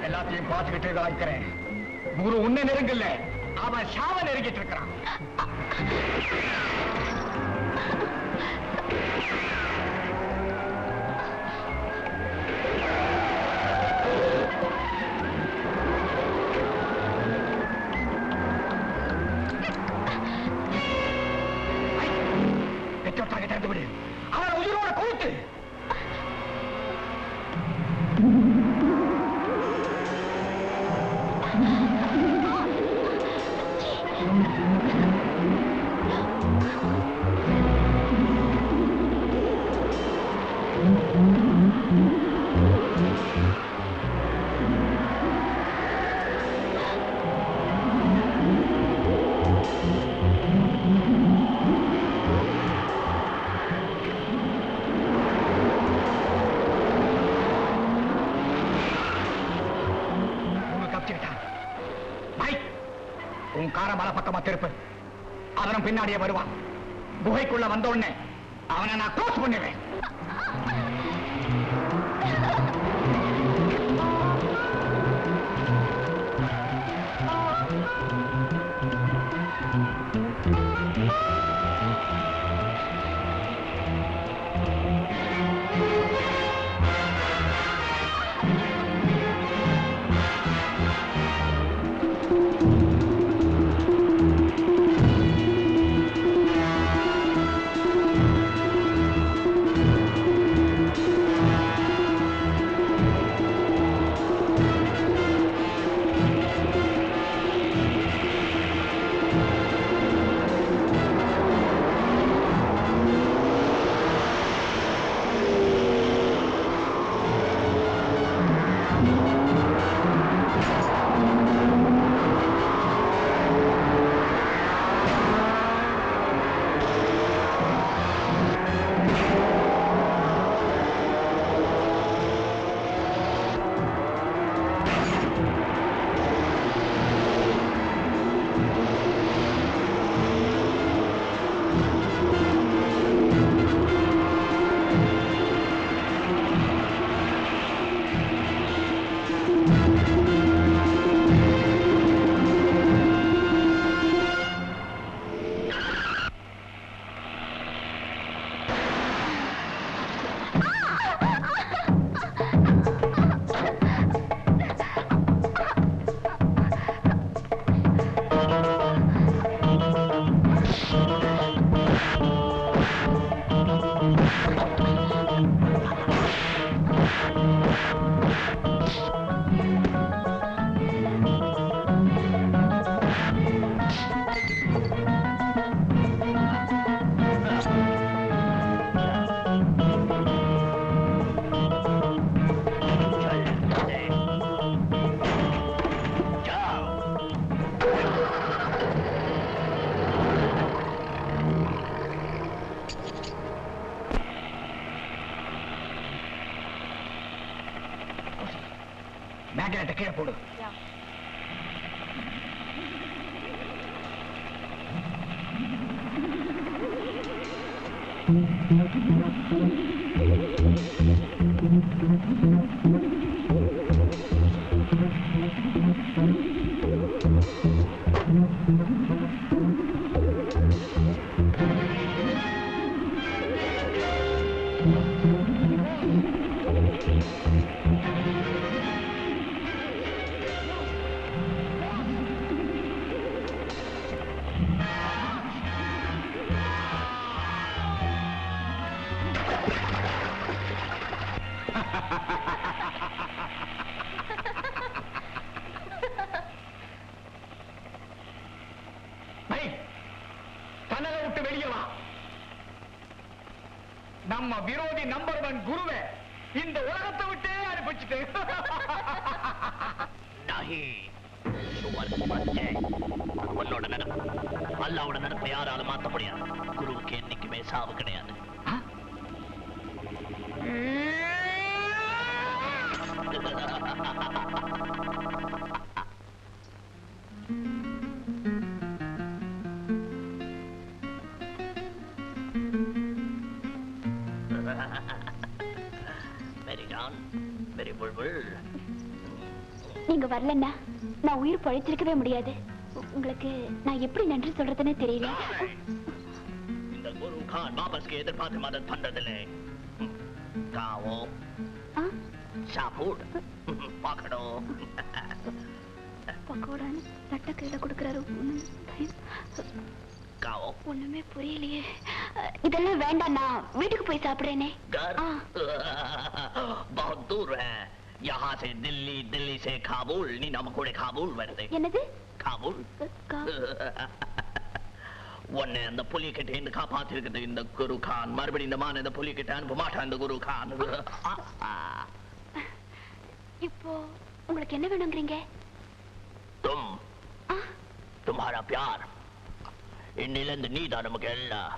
எல்லாத்தையும் பார்த்துக்கிட்டே தான் இருக்கிறேன். குரு உன்னை நெருங்கல, அவன் ஷாவை நெருங்கிட்டு இருக்கிறான். பெற்றோட்டாக திறந்து விடு, அவன் உயிரோட கூத்து. உன் கார மலை பக்கமா திருப்பு. அவனும் பின்னாடியே வருவான். குகைக்குள்ள வந்த உடனே அவனை நான் க்ளோஸ் பண்ணுவேன். மேக்னெட்டை கீழே போடு. நம்ம விரோதி நம்பர் 1 குருவே இந்த உலகத்தை விட்டே அனுப்பிச்சுட்டு உன்னோட நடப்பு அல்லாவோட நடப்பை யாராலும் மாற்ற முடியாது. குருவுக்கு என்னைக்குமே சாவு கிடையாது. நீங்க வரலன்னா நான் உயிர் பழைச்சிருக்கவே முடியாது. உங்களுக்கு நான் எப்படி நன்றி சொல்றதுன்னு தெரியல. இந்த குரு கான் வாபஸ்க்கு எதிர்பார்த்து மதத் பண்றதில்லை. காவோ சாப்பூட் பாக்கணும். பக்கோடான்னு சட்ட கையில கொடுக்கறாரு. காவோ ஒண்ணுமே புரியலையே. இதெல்லாம் வேண்டாம், நான் வீட்டுக்கு போய் சாப்பிடுறேனே. बहुत दूर है यहाँ से दिल्ली, दिल्ली से काबुल. நீ நம்ம கூட காபூல் வருது. என்னது காபூல்? உன்னை அந்த புலி கிட்ட இருந்து காப்பாத்திருக்குது இந்த குரு கான். மறுபடியும் இந்த மான இந்த புலி கிட்ட அனுப்ப மாட்டான் இந்த குரு கான். இப்போ உங்களுக்கு என்ன வேணுங்கிறீங்க? तुम्हारा प्यार. இன்னிலிருந்து நீதான் நமக்கு எல்லாம்.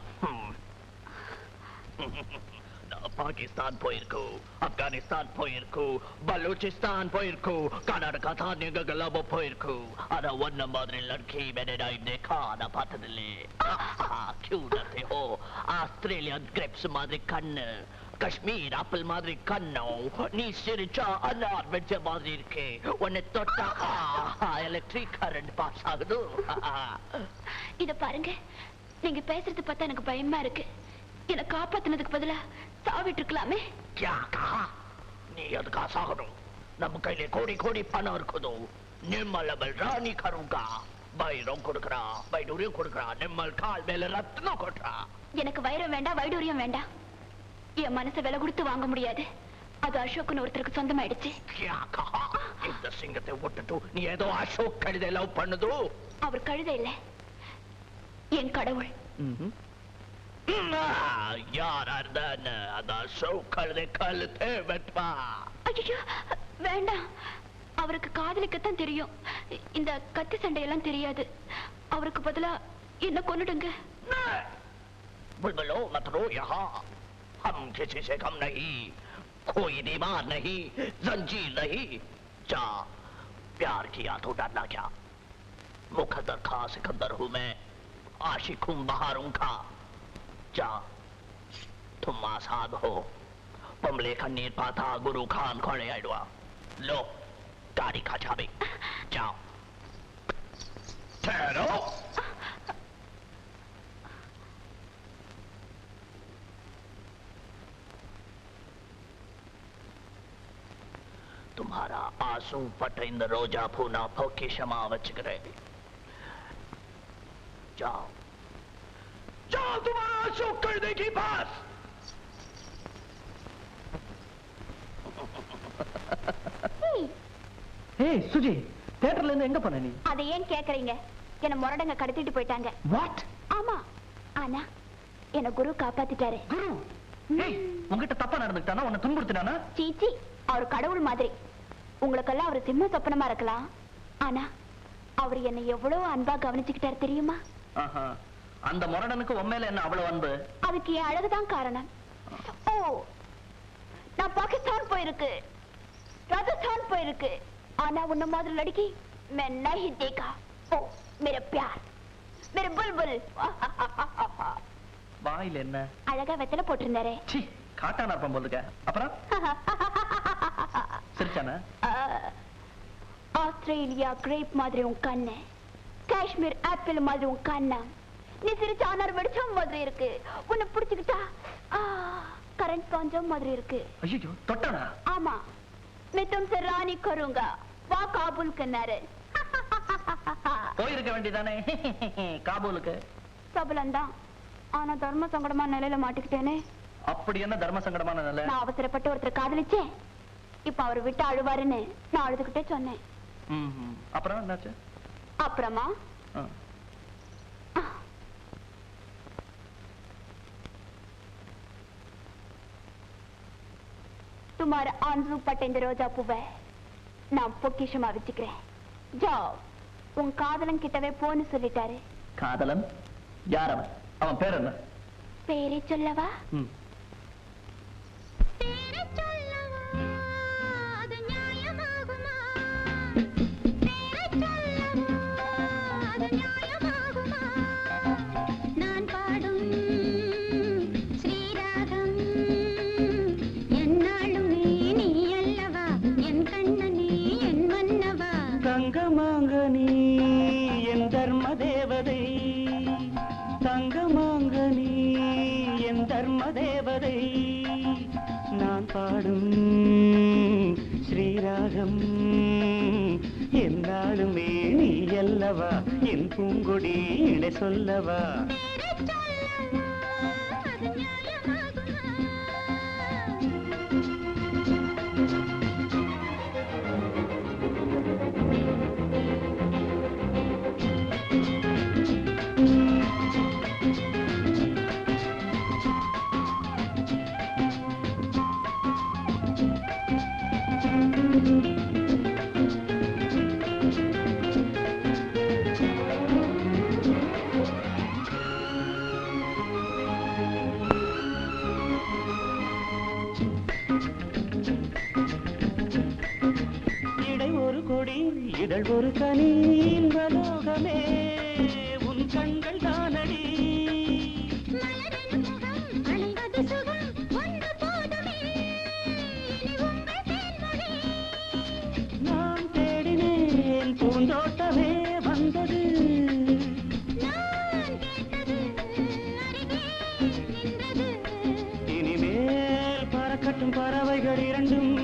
பாகிஸ்தான் போயிருக்கோ, ஆப்கானிஸ்தான் போயிருக்கோ, பலூச்சிஸ்தான் போயிருக்கோ, கர்நாடகா தான் நீங்க போயிருக்கோ. ஆனா ஒன்ன மாதிரி லட்கி मैंने नहीं देखा ना பார்த்ததில்லை. क्यों डरते हो? ஆஸ்திரேலியன் கிரேப்ஸ் மாதிரி கண்ணு, காஷ்மீர் ஆப்பிள் மாதிரி கண்ணோ, நீ சிரிச்சா அன்னார் வெச்ச மாதிரி இருக்கே. உன்னை தொட்டா எலக்ட்ரிக் கரண்ட் பாஸ் ஆகுது. இத பாருங்க, நீங்க பேசுறது பார்த்தா எனக்கு பயமா இருக்கு. என்ன காப்பாத்தினதுக்கு பதிலா சாவிட்டு இருக்கலாமே. நீ அதுக்கா சாகணும்? நம்ம கையில கோடி கோடி பணம் இருக்குதோ. நிம்மல் ராணி கருங்கா வைரம் கொடுக்கறா, வைடூரியம் கொடுக்கறா, நிம்மல் கால் மேல ரத்னம் கொட்டுறா. எனக்கு வைரம் வேண்டாம், வைடூரியம் வேண்டாம். என் மனசை விலை கொடுத்து வாங்க முடியாது. அது அசோக்னு ஒருத்தருக்கு சொந்தமாயிடுச்சு. இந்த சிங்கத்தை விட்டுட்டு நீ ஏதோ அசோக் கழுதை லவ் பண்ணுதோ? அவர் கழுதை இல்ல, என் கடவுள். யாரா இருந்தான்னு அந்த அசோக் கழுதை கழுத்தை வெட்பா. ஐயோ வேண்டாம், அவருக்கு காதலிக்கத்தான் தெரியும். இந்த கத்தி சண்டையெல்லாம் தெரியாது. அவருக்கு பதிலா என்ன கொன்னுடுங்க. बुलबुलो मत रो यहाँ. हम किसी से कम नहीं, कोई दीवार नहीं, जंजीर नहीं. जा प्यार किया तो डरना क्या? मुकद्दर खा सिकंदर हूँ मैं, आशिक हूँ बहारों का. जा तुम आसाद हो. पमले कन्नीर पाता गुरु खान खोले आइडवा. लो गाड़ी का चाबी. जाओ. ठहरो. तुम्हारा आंसू पटेंद रोजा पूना पोकी क्षमा वचकरे. जाओ जाओ तुम्हारा आंसू करने के पास. ஏய் சுஜி, தியேட்டர்ல இருந்து எங்க போன நீ? அதை ஏன் கேக்குறீங்க? என்ன முரடங்க கடத்திட்டு போயிட்டாங்க. வாட்? ஆமா, ஆனா என்ன குரு காப்பாத்திட்டாரு. குரு? ஏய், உன்கிட்ட தப்பா நடந்துட்டானா? உன்னை துன்புறுத்தினானா? சீச்சி, அவர் கடவுள் மாதிரி. உங்களுக்கெல்லாம் அவர் சிம்ம சொப்பனமா இருக்கலாம், ஆனா அவர் என்ன எவ்வளவு அன்பா கவனிச்சுக்கிட்டாரு தெரியுமா? அந்த முரடனுக்கு உண்மையில என்ன அவ்வளவு அன்பு? அதுக்கு என் அழகுதான் காரணம். ஓ, நான் பாகிஸ்தான் போயிருக்கு, ராஜஸ்தான் போயிருக்கு, ஆனா உன்ன மாதிரி லड़की मैं नहीं देखा. ओ मेरा प्यार, मेरे बुलबुल. வாயில என்ன அழகா வெத்தல போட்டிருந்தாரே. சீ, காட்டானா இருப்பான் போலுக்க. அப்புறம் சிரிச்சானா? ஆஸ்திரேலியா கிரேப் மாதிரி உன் கண்ணு, காஷ்மீர் ஆப்பிள் மாதிரி உன் கண்ணா. நீ சிரிச்ச ஆனார் வெடிச்சம் மாதிரி இருக்கு. உன்னை பிடிச்சுக்கிட்டா கரண்ட் பாஞ்சம் மாதிரி இருக்கு. ஐயோ, தொட்டானா? ஆமா, मैं तुमसे रानी करूंगा. வா காபூல் கண்ணாரு. போயிருக்க வேண்டியதானே காபூலுக்கு. சபலந்தான், ஆனா தர்ம சங்கடமான நிலையில மாட்டிக்கிட்டேனே. அப்படி என்ன தர்ம சங்கடமான நிலை? நான் அவசரப்பட்டு ஒருத்தர் காதலிச்சேன். இப்ப அவர் விட்டு அழுவாருன்னு நான் அழுதுகிட்டே சொன்னேன். அப்புறம் என்னாச்சு? அப்புறமா சுமார் ஆன்சூப்பட்ட இந்த ரோஜா பூவை நான் பொக்கிஷமா வச்சுக்கிறேன். ஜோ, உன் காதலன் கிட்டவே போன்னு சொல்லிட்டாரு. காதலன்? யார் அவன்? அவன் பேர் என்ன? பேரை சொல்லவா? தங்கமாங்கனி என் தர்ம தேவதை, தங்கமாங்கனி என் தர்ம தேவதை, நான் பாடும் ஸ்ரீராகம் என்னாலுமே நீ அல்லவா, என் பூங்கொடி இணை சொல்லவா. இதழ் ஒரு கனி இன்பலோகமே உன் கண்கள் தானடி, நான் தேடினேன் பூந்தோட்டமே வந்தது, இனிமேல் பறக்கட்டும் பறவைகள் இரண்டும்.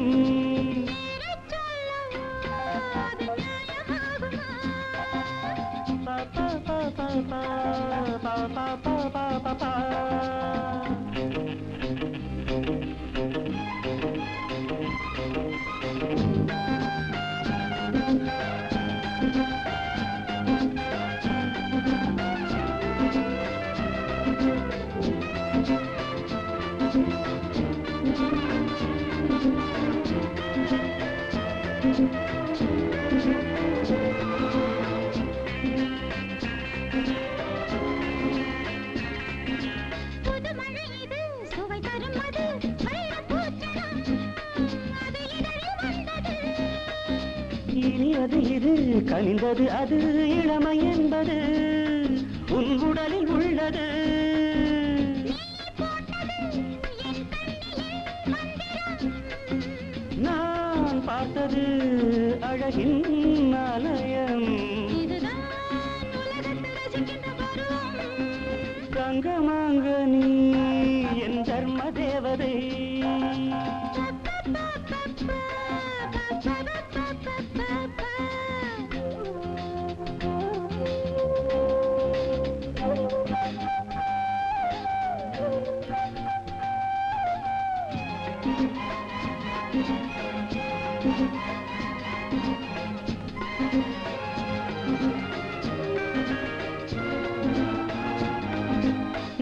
இனியது இது கனிந்தது அது இளமை என்பது உன் உடலில் உள்ளது, நான் பார்த்தது அழகின் ஆலயம், தங்கமாங்கனி என் தர்ம தேவதை.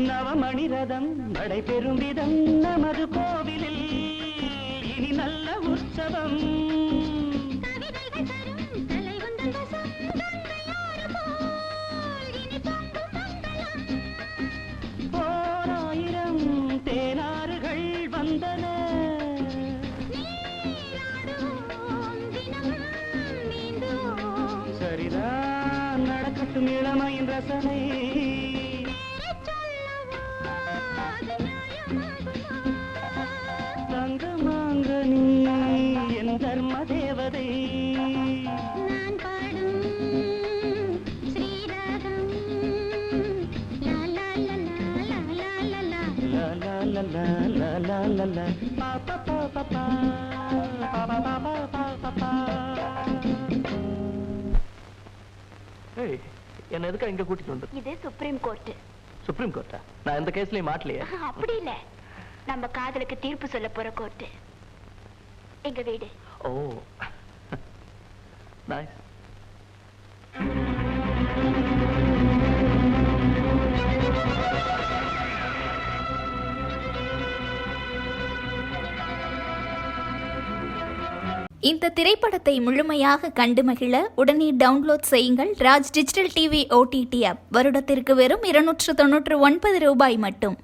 நவமணி ரதம் நடைபெறும் விதம் நமது கோவிலில் இனி நல்ல உற்சவம், ஓராயிரம் தேனாறுகள் வந்தன, சரிதான் நடக்கட்டும் இளமையின் ரசனை, தங்கமாங்கனி என் தர்ம தேவதை, நான் பாடும் ஸ்ரீராகம் லா லா லா லா லா லா லா லா லா லா லா லா லா பா பா பா பா பா பா பா பா பா பா. ஏய், என்ன எதுக்கு இங்க கூட்டிட்டு வந்து? இது சுப்ரீம் கோர்ட். சுப்ரீம் கோர்ட்டா? நான் எந்த கேஸ்லயும் மாட்டலையே. அப்படி இல்ல, நம்ம காதலுக்கு தீர்ப்பு சொல்ல போற கோர்ட். எங்க வீடு. Oh nice. இந்த திரைப்படத்தை முழுமையாக கண்டு மகிழ உடனே டவுன்லோட் செய்யுங்கள் Raj digital TV OTT app. வருடத்திற்கு வெறும் 299 ரூபாய் மட்டும்.